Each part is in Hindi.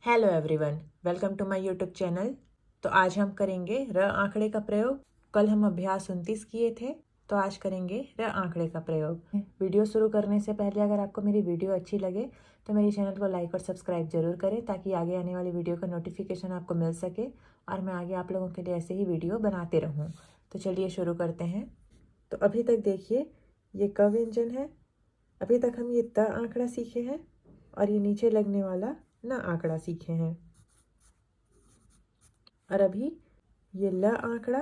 Hello everyone, welcome to my YouTube channel. तो आज हम करेंगे र आंकड़े का प्रयोग। कल हम अभ्यास 29 किए थे, तो आज करेंगे र आंकड़े का प्रयोग। वीडियो शुरू करने से पहले अगर आपको मेरी वीडियो अच्छी लगे तो मेरे चैनल को लाइक और सब्सक्राइब जरूर करें, ताकि आगे आने वाली वीडियो का नोटिफिकेशन आपको मिल सके और मैं आगे आप लोगों के लिए ऐसे ही वीडियो बनाते रहूँ। तो चलिए शुरू करते हैं। तो अभी तक देखिए, ये क व्यंजन है। अभी तक हम ये त आंकड़ा सीखे हैं और ये नीचे लगने वाला न आंकड़ा सीखे हैं। और अभी ये ल आंकड़ा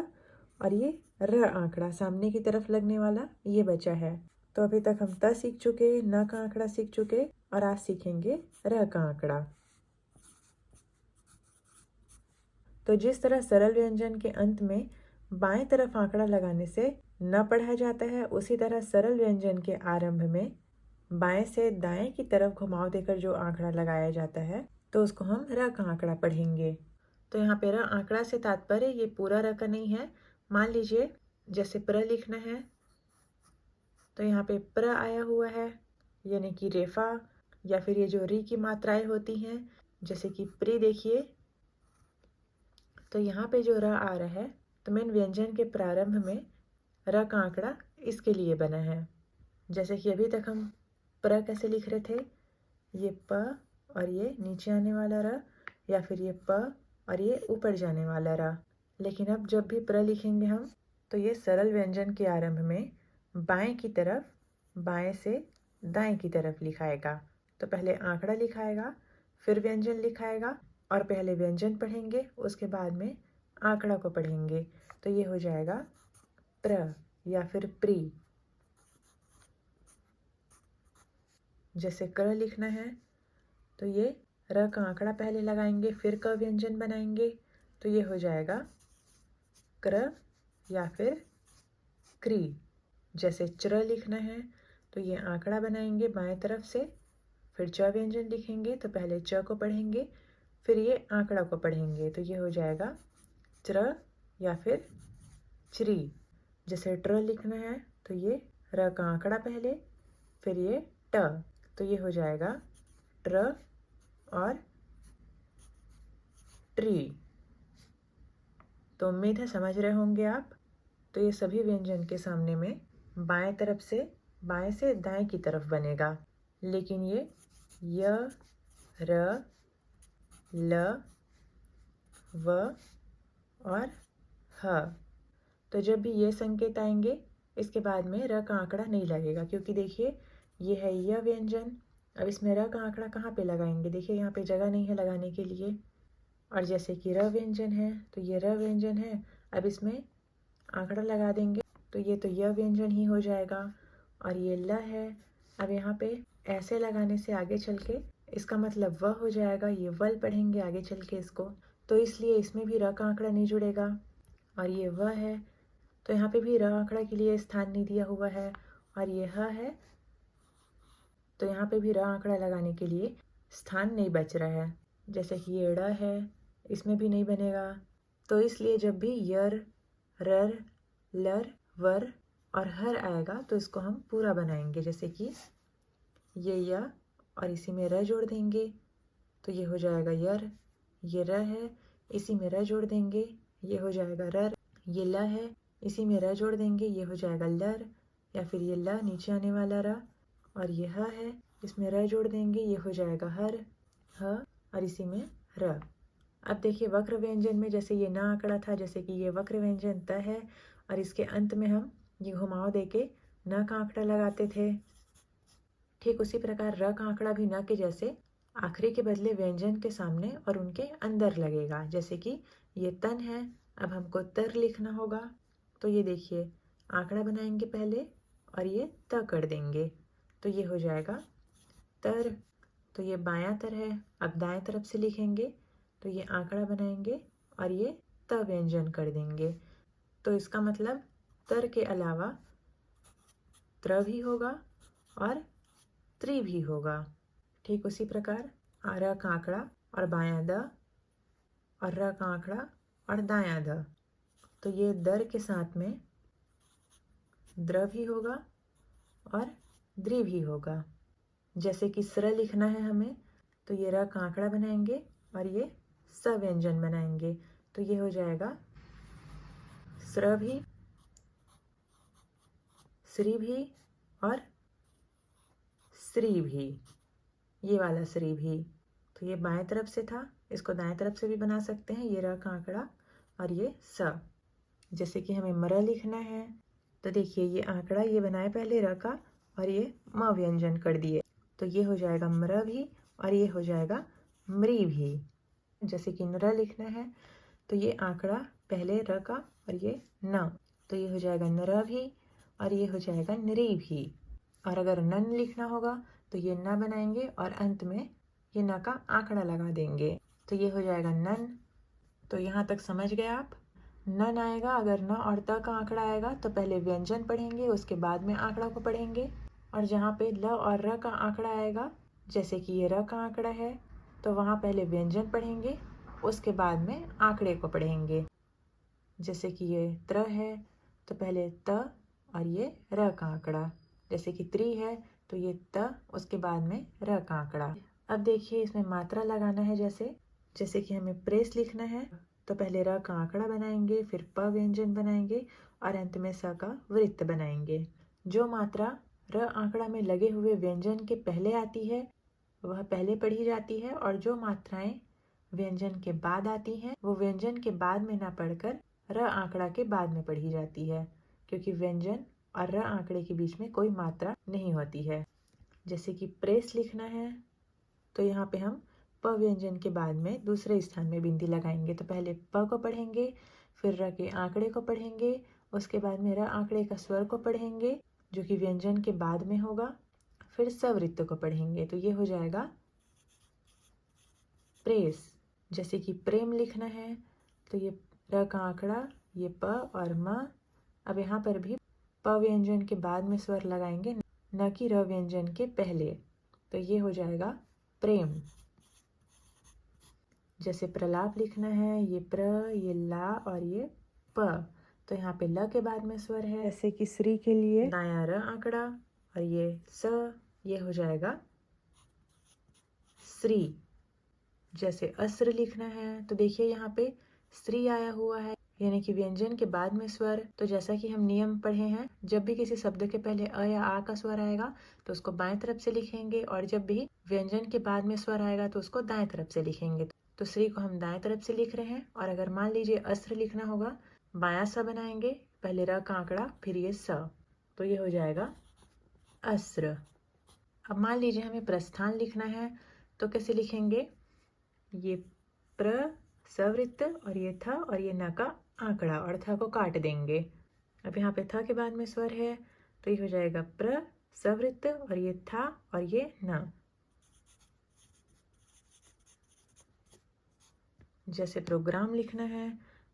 और ये र आंकड़ा सामने की तरफ लगने वाला ये बचा है। तो अभी तक हम त सीख चुके, न का आंकड़ा सीख चुके और आज सीखेंगे र का आंकड़ा। तो जिस तरह सरल व्यंजन के अंत में बाएं तरफ आंकड़ा लगाने से न पढ़ा जाता है, उसी तरह सरल व्यंजन के आरंभ में बाएं से दाएं की तरफ घुमाव देकर जो आंकड़ा लगाया जाता है, तो उसको हम र का आंकड़ा पढ़ेंगे। तो यहाँ पे र आंकड़ा से तात्पर्य ये पूरा र का नहीं है। मान लीजिए जैसे प्र लिखना है, तो यहाँ पे प्र आया हुआ है, यानी कि रेफा, या फिर ये जो री की मात्राएं होती हैं जैसे कि प्री देखिए, तो यहाँ पे जो र आ रहा है, तो मेन व्यंजन के प्रारंभ में र का आंकड़ा इसके लिए बना है। जैसे कि अभी तक हम प्र कैसे लिख रहे थे, ये प और ये नीचे आने वाला र, या फिर ये प और ये ऊपर जाने वाला र। लेकिन अब जब भी प्र लिखेंगे हम, तो ये सरल व्यंजन के आरंभ में बाएं की तरफ, बाएं से दाएं की तरफ लिखाएगा। तो पहले आंकड़ा लिखाएगा, फिर व्यंजन लिखाएगा, और पहले व्यंजन पढ़ेंगे, उसके बाद में आंकड़ा को पढ़ेंगे। तो ये हो जाएगा प्र या फिर प्री। जैसे कर लिखना है, तो ये र का आंकड़ा पहले लगाएंगे, फिर क व्यंजन बनाएंगे, तो ये हो जाएगा क्र या फिर क्री। जैसे च्र लिखना है, तो ये आंकड़ा बनाएंगे बाएं तरफ से, फिर च व्यंजन लिखेंगे, तो पहले च को पढ़ेंगे, फिर ये आंकड़ा को पढ़ेंगे, तो ये हो जाएगा च्र या फिर च्री। जैसे ट्र लिखना है, तो ये र का आंकड़ा पहले, फिर ये ट, तो ये हो जाएगा ट्र और ट्री। तो उम्मीद है समझ रहे होंगे आप। तो ये सभी व्यंजन के सामने में बाएं तरफ से, बाएं से दाएं की तरफ बनेगा। लेकिन ये य, र, ल, व और ह, तो जब भी ये संकेत आएंगे, इसके बाद में र का आंकड़ा नहीं लगेगा, क्योंकि देखिए ये है य व्यंजन। अब इसमें र का आंकड़ा कहाँ पे लगाएंगे, देखिए यहाँ पे जगह नहीं है लगाने के लिए। और जैसे कि र व्यंजन है, तो ये र व्यंजन है, अब इसमें आंकड़ा लगा देंगे, तो ये तो य व्यंजन ही हो जाएगा। और ये ल है, अब यहाँ पे ऐसे लगाने से आगे चल के इसका मतलब व हो जाएगा, ये वल पढ़ेंगे आगे चल के इसको, तो इसलिए इसमें भी र का आंकड़ा नहीं जुड़ेगा। और ये व है, तो यहाँ पे भी र आंकड़ा के लिए स्थान नहीं दिया हुआ है। और ये ह है, तो यहाँ पे भी र आंकड़ा लगाने के लिए स्थान नहीं बच रहा है। जैसे कि ये ड़ है, इसमें भी नहीं बनेगा। तो इसलिए जब भी यर, रर, लर, वर और हर आएगा, तो इसको हम पूरा बनाएंगे। जैसे कि ये य और इसी में र जोड़ देंगे, तो ये हो जाएगा यर। ये र है, इसी में र जोड़ देंगे, ये हो जाएगा रर। ये ल है, इसी में र जोड़ देंगे, ये हो जाएगा लर, या फिर ये ल नीचे आने वाला र। और ये ह है, इसमें र जोड़ देंगे, ये हो जाएगा हर, ह और इसी में र। अब देखिए वक्र व्यंजन में जैसे ये न आंकड़ा था, जैसे कि ये वक्र व्यंजन त है, और इसके अंत में हम ये घुमाव देके न का आंकड़ा लगाते थे। ठीक उसी प्रकार र का आंकड़ा भी न के जैसे आखिरी के बदले व्यंजन के सामने और उनके अंदर लगेगा। जैसे कि ये तन है, अब हमको तर लिखना होगा, तो ये देखिए आंकड़ा बनाएंगे पहले और ये त कर देंगे, तो ये हो जाएगा तर। तो ये बायां तर है, अब दाएं तरफ से लिखेंगे, तो ये आंकड़ा बनाएंगे और ये त व्यंजन कर देंगे। तो इसका मतलब तर के अलावा त्र भी होगा और त्रि भी होगा। ठीक उसी प्रकार र का आंकड़ा और बायां द, और र का आंकड़ा और दायां द, तो ये दर के साथ में द्र भी होगा और द्रि भी होगा। जैसे कि स्र लिखना है हमें, तो ये र का आंकड़ा बनाएंगे और ये स व्यंजन बनाएंगे। तो ये हो जाएगा स्र भी, श्री भी और श्री भी, ये वाला श्री भी। तो ये बाएं तरफ से था, इसको दाएं तरफ से भी बना सकते हैं। ये र का आंकड़ा और ये स। जैसे कि हमें मर लिखना है तो देखिए ये आंकड़ा ये बनाए पहले र का और ये म व्यंजन कर दिए, तो ये हो जाएगा मर भी और ये हो जाएगा मृ भी। जैसे कि नर लिखना है तो ये आंकड़ा पहले र का और ये न, तो ये हो जाएगा नर भी और ये हो जाएगा नृ भी। और अगर नन लिखना होगा तो ये न बनाएंगे और अंत में ये न का आंकड़ा लगा देंगे, तो ये हो जाएगा नन। तो यहाँ तक समझ गए आप? नन आएगा अगर न और त का आंकड़ा आएगा तो पहले व्यंजन पढ़ेंगे, उसके बाद में आंकड़ा को पढ़ेंगे। और जहाँ पे ल और र का आंकड़ा आएगा, जैसे कि ये र का आंकड़ा है, तो वहाँ पहले व्यंजन पढ़ेंगे, उसके बाद में आंकड़े को पढ़ेंगे। जैसे कि ये त्र है तो पहले त और ये र का आंकड़ा। जैसे कि त्रि है तो ये त, उसके बाद में र का आंकड़ा। अब देखिए इसमें मात्रा लगाना है। जैसे कि हमें प्रेस लिखना है तो पहले र का आंकड़ा बनाएंगे, फिर प व्यंजन बनाएंगे और अंत में स का वृत्त बनाएंगे। जो मात्रा र आंकड़ा में लगे हुए व्यंजन के पहले आती है वह पहले पढ़ी जाती है, और जो मात्राएं व्यंजन के बाद आती हैं वो व्यंजन के बाद में ना पढ़कर र आंकड़ा के बाद में पढ़ी जाती है, क्योंकि व्यंजन और र आंकड़े के बीच में कोई मात्रा नहीं होती है। जैसे कि प्रेस लिखना है तो यहाँ पे हम प व्यंजन के बाद में दूसरे स्थान में बिंदी लगाएंगे। तो पहले प को पढ़ेंगे, फिर र के आंकड़े को पढ़ेंगे, उसके बाद में र आंकड़े का स्वर को पढ़ेंगे जो कि व्यंजन के बाद में होगा, फिर सवृत्त को पढ़ेंगे। तो ये हो जाएगा प्रेस। जैसे कि प्रेम लिखना है तो ये र का आंकड़ा, ये प और म। अब यहाँ पर भी प व्यंजन के बाद में स्वर लगाएंगे, न कि र व्यंजन के पहले, तो ये हो जाएगा प्रेम। जैसे प्रलाप लिखना है, ये प्र, ये ला और ये प, तो यहाँ पे ल के बाद में स्वर है। जैसे कि श्री के लिए दायां र आंकड़ा और ये स, ये हो जाएगा श्री। जैसे अस्त्र लिखना है तो देखिए यहाँ पे श्री आया हुआ है, यानी कि व्यंजन के बाद में स्वर। तो जैसा कि हम नियम पढ़े हैं, जब भी किसी शब्द के पहले अ या आ का स्वर आएगा तो उसको बाएं तरफ से लिखेंगे, और जब भी व्यंजन के बाद में स्वर आएगा तो उसको दाएं तरफ से लिखेंगे। तो श्री को हम दाएं तरफ से लिख रहे हैं। और अगर मान लीजिए अस्त्र लिखना होगा, बायां स बनाएंगे, पहले र का आंकड़ा फिर ये स, तो ये हो जाएगा अस्त्र। अब मान लीजिए हमें प्रस्थान लिखना है तो कैसे लिखेंगे? ये प्र सवृत्त और ये थ और ये न का आंकड़ा, और थ को काट देंगे। अब यहाँ पे थ के बाद में स्वर है तो ये हो जाएगा प्र सवृत्त और ये था और ये न। जैसे प्रोग्राम लिखना है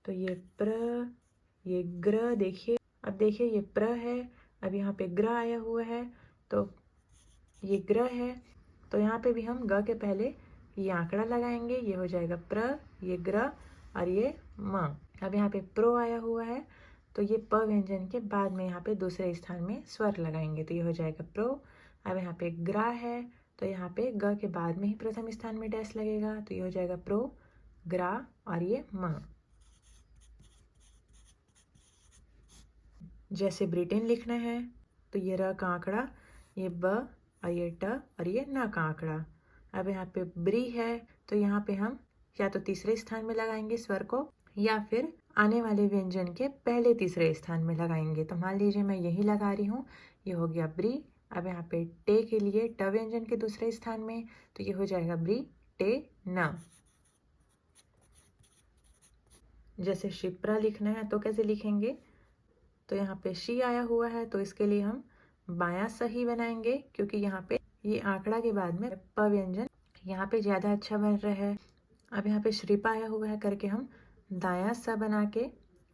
तो ये प्र, ये ग्र। देखिए अब देखिए ये प्र है, अब यहाँ पे ग्र आया हुआ है तो ये ग्र है, तो यहाँ पे भी हम ग के पहले ये आंकड़ा लगाएंगे, ये हो जाएगा प्र, ये ग्र और ये म। अब यहाँ पे प्रो आया हुआ है तो ये प व्यंजन के बाद में यहाँ पे दूसरे स्थान में स्वर लगाएंगे, तो ये हो जाएगा प्रो। अब यहाँ पे ग्रा है तो यहाँ पे ग के बाद में ही प्रथम स्थान में डैश लगेगा, तो ये हो जाएगा प्रो ग्रा और ये म। जैसे ब्रिटेन लिखना है तो ये र का आंकड़ा, ये ब और ये ट और ये न का आंकड़ा। अब यहाँ पे ब्री है तो यहाँ पे हम या तो तीसरे स्थान में लगाएंगे स्वर को, या फिर आने वाले व्यंजन के पहले तीसरे स्थान में लगाएंगे। तो मान लीजिए मैं यही लगा रही हूँ, ये हो गया ब्री। अब यहाँ पे टे के लिए ट व्यंजन के दूसरे स्थान में, तो ये हो जाएगा ब्री टे न। जैसे शिप्रा लिखना है तो कैसे लिखेंगे? तो यहाँ पे शी आया हुआ है तो इसके लिए हम बायां सही बनाएंगे, क्योंकि यहाँ पे ये आंकड़ा के बाद में प व्यंजन यहाँ पे ज्यादा अच्छा बन रहा है। अब यहाँ पे श्रीपा आया हुआ है करके हम दायां सा बना के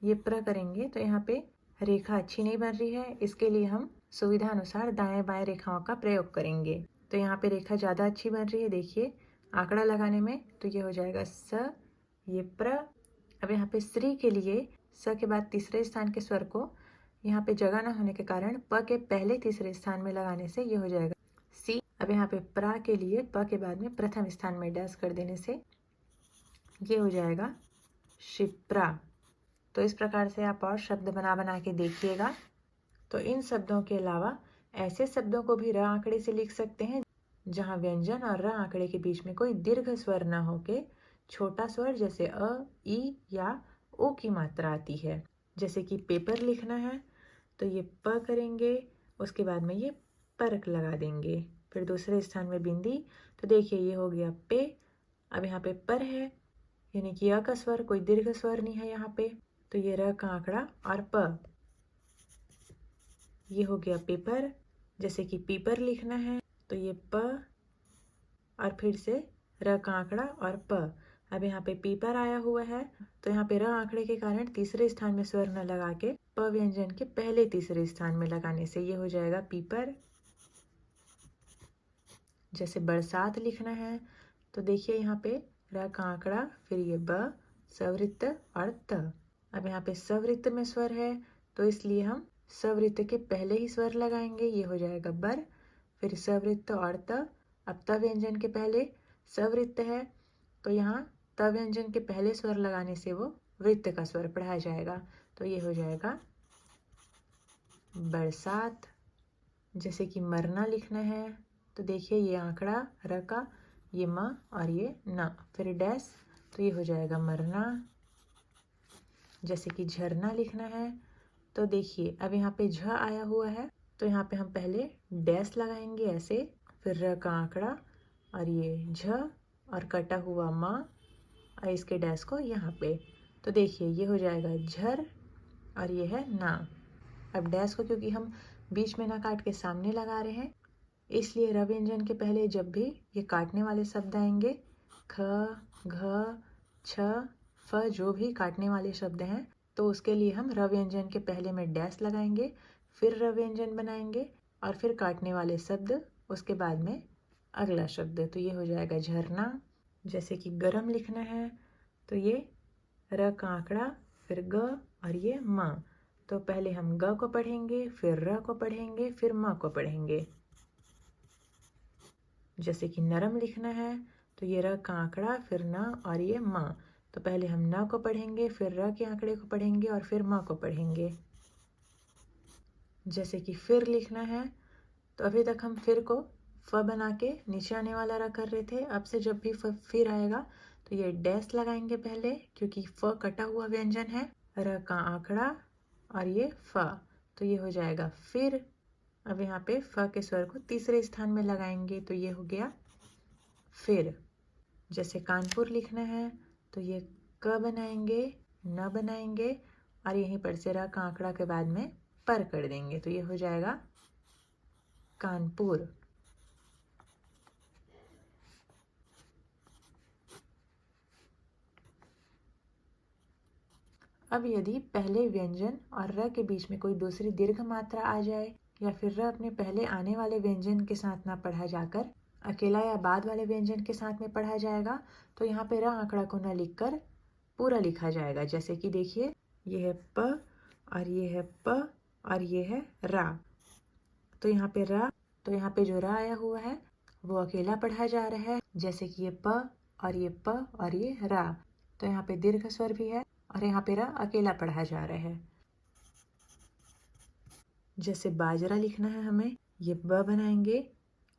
ये प्र करेंगे, तो यहाँ पे रेखा अच्छी नहीं बन रही है, इसके लिए हम सुविधा अनुसार दाएं बाएं रेखाओं का प्रयोग करेंगे। तो यहाँ पे रेखा ज्यादा अच्छी बन रही है, देखिए आंकड़ा लगाने में, तो ये हो जाएगा स, ये प्र। अब यहाँ पे श्री के लिए स के बाद तीसरे स्थान के स्वर को यहाँ पे जगह न होने के कारण प के पहले तीसरे स्थान में लगाने से ये हो जाएगा सी। अब यहाँ पे प्रा के लिए प के बाद में प्रथम स्थान में डैश कर देने से ये हो जाएगा शिप्रा। तो इस प्रकार से आप और शब्द बना बना के देखिएगा। तो इन शब्दों के अलावा ऐसे शब्दों को भी र आंकड़े से लिख सकते हैं जहाँ व्यंजन और र आंकड़े के बीच में कोई दीर्घ स्वर न होके छोटा स्वर जैसे अ, ई या ओ की मात्रा आती है। जैसे कि पेपर लिखना है तो ये प करेंगे, उसके बाद में ये परक लगा देंगे, फिर दूसरे स्थान में बिंदी। तो देखिए ये हो गया पे। अब यहाँ पे पर है, यानी कि अ का स्वर, कोई दीर्घ स्वर नहीं है यहाँ पे। तो ये र का आंकड़ा और प, ये हो गया पेपर। जैसे कि पीपर लिखना है तो ये प और फिर से र का आंकड़ा और प। अब यहाँ पे पीपर आया हुआ है तो यहाँ पे र आंकड़े के कारण तीसरे स्थान में स्वर न लगा के प व्यंजन के पहले तीसरे स्थान में लगाने से ये हो जाएगा पीपर। जैसे बरसात लिखना है तो देखिए यहाँ पे र का आंकड़ा, फिर ये ब, सवृत्त और त। अब यहाँ पे सवृत्त में स्वर है तो इसलिए हम सवृत्त के पहले ही स्वर लगाएंगे, ये हो जाएगा बर। फिर सवृत्त और त। अब त व्यंजन के पहले सवृत्त है तो यहाँ त व्यंजन के पहले स्वर लगाने से वो वृत्त का स्वर पढ़ा जाएगा। तो ये हो जाएगा बरसात। जैसे कि मरना लिखना है तो देखिए ये आंकड़ा र का, ये म और ये न, फिर डैश, तो ये हो जाएगा मरना। जैसे कि झरना लिखना है तो देखिए अब यहाँ पे झ आया हुआ है तो यहाँ पे हम पहले डैश लगाएंगे ऐसे, फिर र का आंकड़ा और ये झ और कटा हुआ म और इसके डैश को यहाँ पे। तो देखिए ये हो जाएगा झर और ये है ना। अब डैश को क्योंकि हम बीच में ना काट के सामने लगा रहे हैं इसलिए र व्यंजन के पहले जब भी ये काटने वाले शब्द आएंगे, ख, घ, छ, फ, जो भी काटने वाले शब्द हैं तो उसके लिए हम र व्यंजन के पहले में डैश लगाएंगे, फिर र व्यंजन बनाएंगे और फिर काटने वाले शब्द, उसके बाद में अगला शब्द। तो ये हो जाएगा झरना। जैसे कि गरम लिखना है तो ये र का आंकड़ा, फिर ग और ये म। तो पहले हम ग को पढ़ेंगे, फिर र को पढ़ेंगे, फिर म को पढ़ेंगे। जैसे कि नरम लिखना है तो ये र का आंकड़ा, फिर न और ये म। तो पहले हम न को पढ़ेंगे, फिर र के आंकड़े को पढ़ेंगे और फिर म को पढ़ेंगे। जैसे कि फिर लिखना है तो अभी तक हम फिर को फ बना के नीचे आने वाला र कर रहे थे। अब से जब भी फिर आएगा तो ये डैश लगाएंगे पहले क्योंकि फ कटा हुआ व्यंजन है, र का आंकड़ा और ये फ। तो ये हो जाएगा फिर। अब यहाँ पे फ के स्वर को तीसरे स्थान में लगाएंगे तो ये हो गया फिर। जैसे कानपुर लिखना है तो ये क बनाएंगे, न बनाएंगे और यहीं पर से र का आंकड़ा के बाद में पर कर देंगे तो ये हो जाएगा कानपुर। अब यदि पहले व्यंजन और र के बीच में कोई दूसरी दीर्घ मात्रा आ जाए या फिर र अपने पहले आने वाले व्यंजन के साथ ना पढ़ा जाकर अकेला या बाद वाले व्यंजन के साथ में पढ़ा जाएगा तो यहाँ पे र आंकड़ा को न लिखकर पूरा लिखा जाएगा। जैसे कि देखिए ये है प और ये है प और ये है रा। तो यहाँ पे रा, तो यहाँ पे जो रा आया हुआ है वो अकेला पढ़ा जा रहा है। जैसे कि ये प और ये प और ये रा, तो यहाँ पे दीर्घ स्वर भी है और यहाँ पे रा अकेला पढ़ा जा रहा है। जैसे बाजरा लिखना है हमें, ये ब बनाएंगे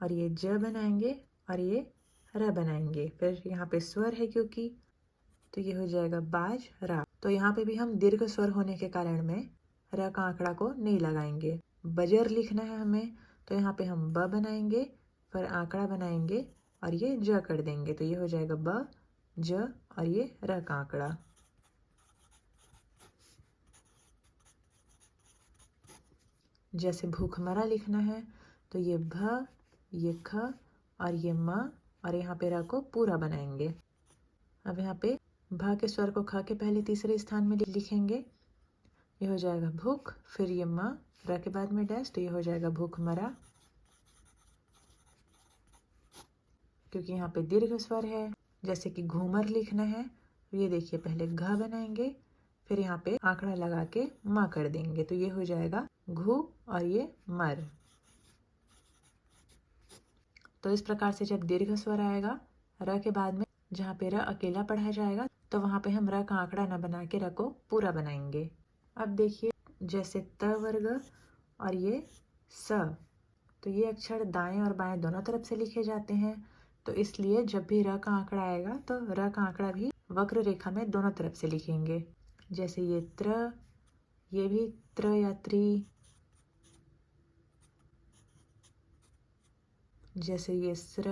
और ये ज बनाएंगे और ये र बनाएंगे, फिर यहाँ पे स्वर है क्योंकि, तो ये हो जाएगा बाज रा। तो यहाँ पे भी हम दीर्घ स्वर होने के कारण में र का आंकड़ा को नहीं लगाएंगे। बजर लिखना है हमें तो यहाँ पे हम ब बनाएंगे, फिर आंकड़ा बनाएंगे और ये ज कर देंगे तो ये हो जाएगा ब ज और ये र का आंकड़ा। जैसे भूखमरा लिखना है तो ये भ, ये ख और ये म और यहाँ पे र को पूरा बनाएंगे। अब यहाँ पे भ के स्वर को ख के पहले तीसरे स्थान में लिखेंगे, ये हो जाएगा भूख, फिर ये म, र के बाद में डैश, तो ये हो जाएगा भूखमरा। क्योंकि यहाँ पे दीर्घ स्वर है। जैसे कि घूमर लिखना है तो ये देखिए पहले घ बनाएंगे, फिर यहाँ पे आंकड़ा लगा के म कर देंगे तो ये हो जाएगा घू और ये मर। तो इस प्रकार से जब दीर्घ स्वर आएगा र के बाद में जहाँ पे र अकेला पढ़ा जाएगा तो वहाँ पे हम र का आंकड़ा न बना के र को पूरा बनाएंगे। अब देखिए जैसे त वर्ग और ये स, तो ये अक्षर दाएं और बाएं दोनों तरफ से लिखे जाते हैं, तो इसलिए जब भी र का आंकड़ा आएगा तो र का आंकड़ा भी वक्र रेखा में दोनों तरफ से लिखेंगे। जैसे ये त्र, ये भी त्र या त्रि, जैसे ये स्र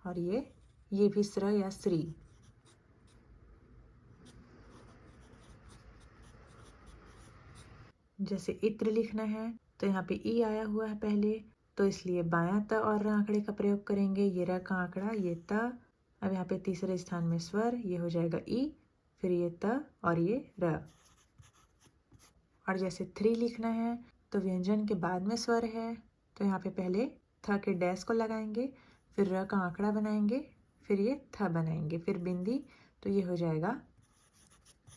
और ये भी स्र या श्री। जैसे इत्र लिखना है तो यहाँ पे ई आया हुआ है पहले, तो इसलिए बायां त और र आंकड़े का प्रयोग करेंगे। ये र का आंकड़ा, ये त, अब यहाँ पे तीसरे स्थान में स्वर, ये हो जाएगा ई, फिर ये त और ये र। और जैसे थ्री लिखना है तो व्यंजन के बाद में स्वर है, तो यहाँ पे पहले थ के डैश को लगाएंगे, फिर र का आंकड़ा बनाएंगे, फिर ये थ बनाएंगे, फिर बिंदी, तो ये हो जाएगा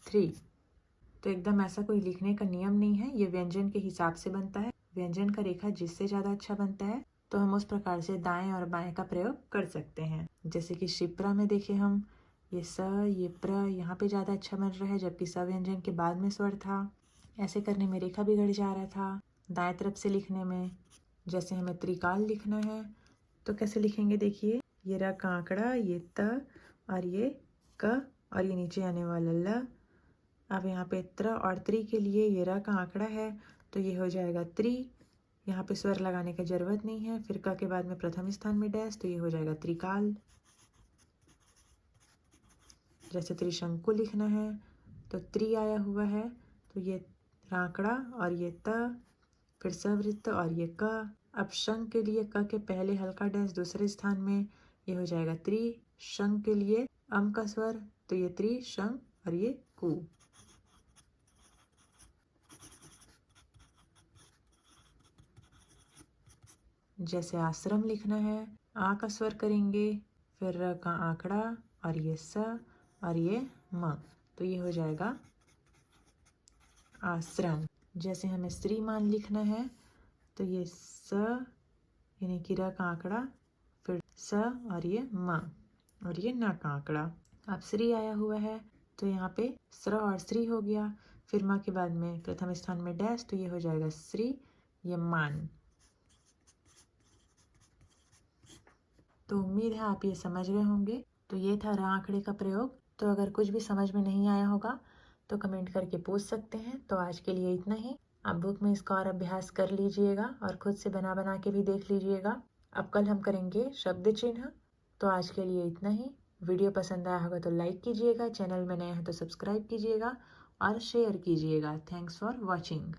थ्री। तो एकदम ऐसा कोई लिखने का नियम नहीं है, ये व्यंजन के हिसाब से बनता है। व्यंजन का रेखा जिससे ज़्यादा अच्छा बनता है तो हम उस प्रकार से दाएं और बाएं का प्रयोग कर सकते हैं। जैसे कि शिप्रा में देखिए हम ये स, ये प्र यहाँ पे ज़्यादा अच्छा बन रहा है, जबकि स व्यंजन के बाद में स्वर था। ऐसे करने में रेखा बिगड़ जा रहा था दाएं तरफ से लिखने में। जैसे हमें त्रिकाल लिखना है तो कैसे लिखेंगे, देखिए ये र का आंकड़ा, ये त और ये क और ये नीचे आने वाला ल। अब यहाँ पे त्र और त्रि के लिए ये र का आंकड़ा है तो ये हो जाएगा त्रि, यहाँ पे स्वर लगाने की जरूरत नहीं है। फिर क के बाद में प्रथम स्थान में डैश, तो ये हो जाएगा त्रिकाल। जैसे त्रिशंकु लिखना है तो त्रि आया हुआ है, तो ये आंकड़ा और ये त, फिर सवृत्त और ये क। अब शंख के लिए क के पहले हल्का डैश दूसरे स्थान में, ये हो जाएगा त्रि। शंख के लिए अम का स्वर, तो ये त्रि शंख और ये कु। जैसे आश्रम लिखना है, आ का स्वर करेंगे, फिर र का आंकड़ा और ये स और ये म, तो ये हो जाएगा आश्रम। जैसे हमें श्रीमान लिखना है तो ये स यानी कि र का आंकड़ा, फिर स और ये म और ये न का आंकड़ा। अब श्री आया हुआ है तो यहाँ पे स्र और श्री हो गया, फिर म के बाद में प्रथम स्थान में डैश, तो ये हो जाएगा श्री, ये मान। तो उम्मीद है आप ये समझ गए होंगे। तो ये था र आंकड़े का प्रयोग। तो अगर कुछ भी समझ में नहीं आया होगा तो कमेंट करके पूछ सकते हैं। तो आज के लिए इतना ही। आप बुक में इसका और अभ्यास कर लीजिएगा और खुद से बना बना के भी देख लीजिएगा। अब कल हम करेंगे शब्द चिन्ह। तो आज के लिए इतना ही। वीडियो पसंद आया होगा तो लाइक कीजिएगा, चैनल में नए हैं तो सब्सक्राइब कीजिएगा और शेयर कीजिएगा। Thanks for watching.